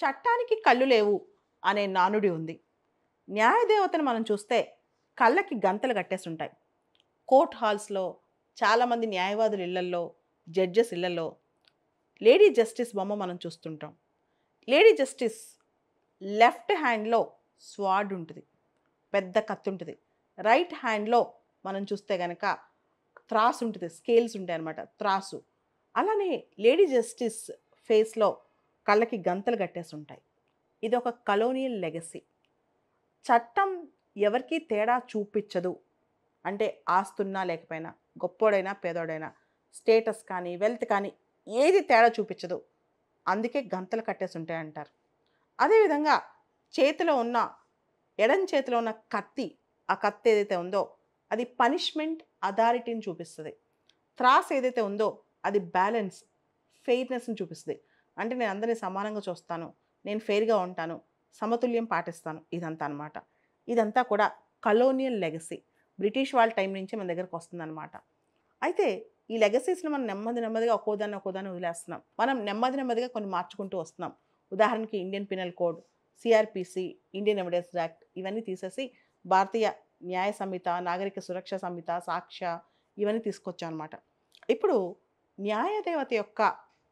చట్టానికి కళ్ళు లేవు అనే నానుడి ఉంది. న్యాయదేవతను మనం చూస్తే కళ్ళకి గంతలు కట్టేసుంటాయి. కోర్ట్ హాల్స్‌లో చాలామంది న్యాయవాదుల ఇళ్లల్లో, జడ్జెస్ ఇళ్లల్లో లేడీ జస్టిస్ బొమ్మ మనం చూస్తుంటాం. లేడీ జస్టిస్ లెఫ్ట్ హ్యాండ్‌లో స్వార్డ్ ఉంటది. పెద్ద కత్తుంటది. రైట్ హ్యాండ్‌లో మనం చూస్తే గనక త్రాసు ఉంటది. స్కేల్స్ ఉంటాయన్నమాట. త్రాసు. అలానే లేడీ జస్టిస్ ఫేస్‌లో కళ్ళకి గంతలు కట్టేసుంటాయి. ఇదొక కలోనియల్ లెగసీ. చట్టం ఎవరికీ తేడా చూపిచ్చదు. అంటే ఆస్తున్నా లేకపోయినా, గొప్పోడైనా, పేదోడైనా, స్టేటస్ కానీ, వెల్త్ కానీ ఏది తేడా చూపిచ్చదు. అందుకే గంతలు కట్టేసుంటాయంటారు. అదేవిధంగా చేతిలో ఉన్న ఎడం చేతిలో ఉన్న కత్తి, ఆ కత్తి ఏదైతే ఉందో అది పనిష్మెంట్ అథారిటీని చూపిస్తది. త్రాసు ఏదైతే ఉందో అది బ్యాలెన్స్, ఫెయిర్‌నెస్‌ని చూపిస్తది. అంటే నేను అందరిని సమానంగా చూస్తాను. నేను ఫెయిర్‌గా ఉంటాను. సమతుల్యం పాటిస్తాను. ఇదంతా అనమాట. ఇదంతా కూడా కలోనియల్ లెగసీ. బ్రిటిష్ వాళ్ళ టైం నుంచి మన దగ్గరకు వస్తుందనమాట. అయితే ఈ లెగసీస్‌ని మనం నెమ్మదిగా ఒక్కోదాన్ని వదిలేస్తున్నాం. మనం నెమ్మదిగా కొన్ని మార్చుకుంటూ వస్తున్నాం. ఉదాహరణకి Indian penal code, CrPC, Indian evidence act ఇవన్నీ తీసేసి భారతీయ న్యాయ సంహిత, నాగరిక సురక్ష సంహిత, సాక్ష్య ఇవన్నీ తీసుకొచ్చామనమాట. ఇప్పుడు న్యాయదేవత యొక్క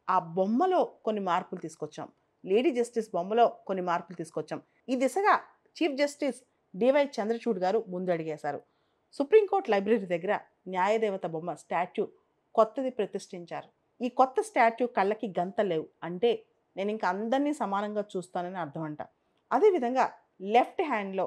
ఆ బొమ్మలో కొన్ని మార్పులు తీసుకొచ్చాం. లేడీ జస్టిస్ బొమ్మలో కొన్ని మార్పులు తీసుకొచ్చాం. ఈ దిశగా చీఫ్ జస్టిస్ డివై చంద్రచూడ్ గారు ముందడుగేశారు. సుప్రీంకోర్టు లైబ్రరీ దగ్గర న్యాయదేవత బొమ్మ స్టాట్యూ కొత్తది ప్రతిష్ఠించారు. ఈ కొత్త స్టాట్యూ కళ్ళకి గంతలు లేవు. అంటే నేనింక అందరినీ సమానంగా చూస్తానని అర్థం అంట. అదేవిధంగా లెఫ్ట్ హ్యాండ్‌లో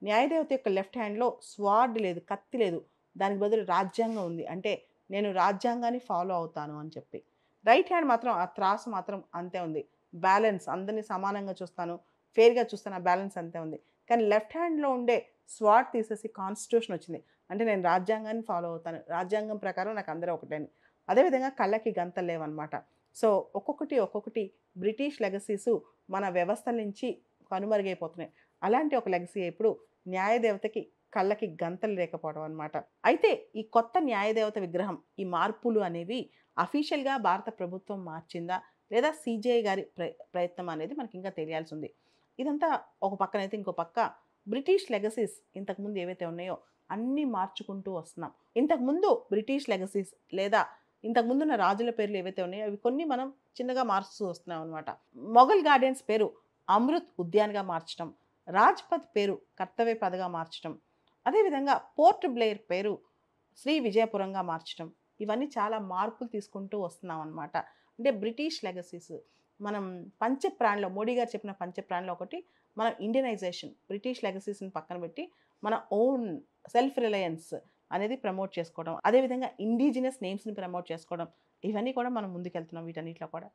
న్యాయదేవత యొక్క లెఫ్ట్ హ్యాండ్‌లో స్వార్డ్ లేదు, కత్తి లేదు. దానికి బదులు రాజ్యాంగం ఉంది. అంటే నేను రాజ్యాంగాన్ని ఫాలో అవుతాను అని చెప్పి. రైట్ హ్యాండ్ మాత్రం ఆ త్రాసు మాత్రం అంతే ఉంది. బ్యాలెన్స్ అందరిని సమానంగా చూస్తాను, ఫెయిర్‌గా చూస్తాను ఆ బ్యాలెన్స్ అంతే ఉంది. కానీ లెఫ్ట్ హ్యాండ్‌లో ఉండే స్వార్డ్ తీసేసి కాన్స్టిట్యూషన్ వచ్చింది. అంటే నేను రాజ్యాంగాన్ని ఫాలో అవుతాను. రాజ్యాంగం ప్రకారం నాకు అందరూ ఒకటే అని. అదేవిధంగా కళ్ళకి గంతలు లేవనమాట. సో, ఒక్కొక్కటి బ్రిటిష్ లెగసీసు మన వ్యవస్థల నుంచి కనుమరుగైపోతున్నాయి. అలాంటి ఒక లెగసీ ఇప్పుడు న్యాయదేవతకి కళ్ళకి గంతలు లేకపోవడం అనమాట. అయితే ఈ కొత్త న్యాయదేవత విగ్రహం, ఈ మార్పులు అనేవి అఫీషియల్‌గా భారత ప్రభుత్వం మార్చిందా? లేదా సీజేఐ గారి ప్రయత్నం అనేది మనకింకా తెలియాల్సుంది. ఇదంతా ఒక పక్కనైతే, ఇంకో పక్క బ్రిటిష్ లెగసీస్ ఇంతకుముందు ఏవైతే ఉన్నాయో అన్నీ మార్చుకుంటూ వస్తున్నాం. ఇంతకుముందు బ్రిటిష్ లెగసీస్ లేదా ఇంతకుముందున్న రాజుల పేర్లు ఏవైతే ఉన్నాయో అవి కొన్ని మనం చిన్నగా మారుస్తూ వస్తున్నాం అనమాట. మొఘల్ గార్డెన్స్ పేరు అమృత్ ఉద్యాన్‌గా మార్చటం, రాజ్‌పథ్ పేరు కర్తవ్యపథ్‌గా మార్చటం, అదేవిధంగా పోర్ట్ బ్లెయిర్ పేరు శ్రీ విజయపురంగా మార్చటం. ఇవన్నీ చాలా మార్పులు తీసుకుంటూ వస్తున్నాం అనమాట. అంటే బ్రిటిష్ లెగసీస్ మనం పంచప్రాణ్‌లో మోడీ గారు చెప్పిన పంచప్రాణ్‌లో ఒకటి మనం ఇండియనైజేషన్, బ్రిటిష్ లెగసీస్‌ని పక్కన పెట్టి మన ఓన్ సెల్ఫ్ రిలయన్స్ అనేది ప్రమోట్ చేసుకోవడం. అదేవిధంగా ఇండిజినస్ నేమ్స్‌ని ప్రమోట్ చేసుకోవడం. ఇవన్నీ కూడా మనం ముందుకెళ్తున్నాం వీటన్నిటిలో కూడా.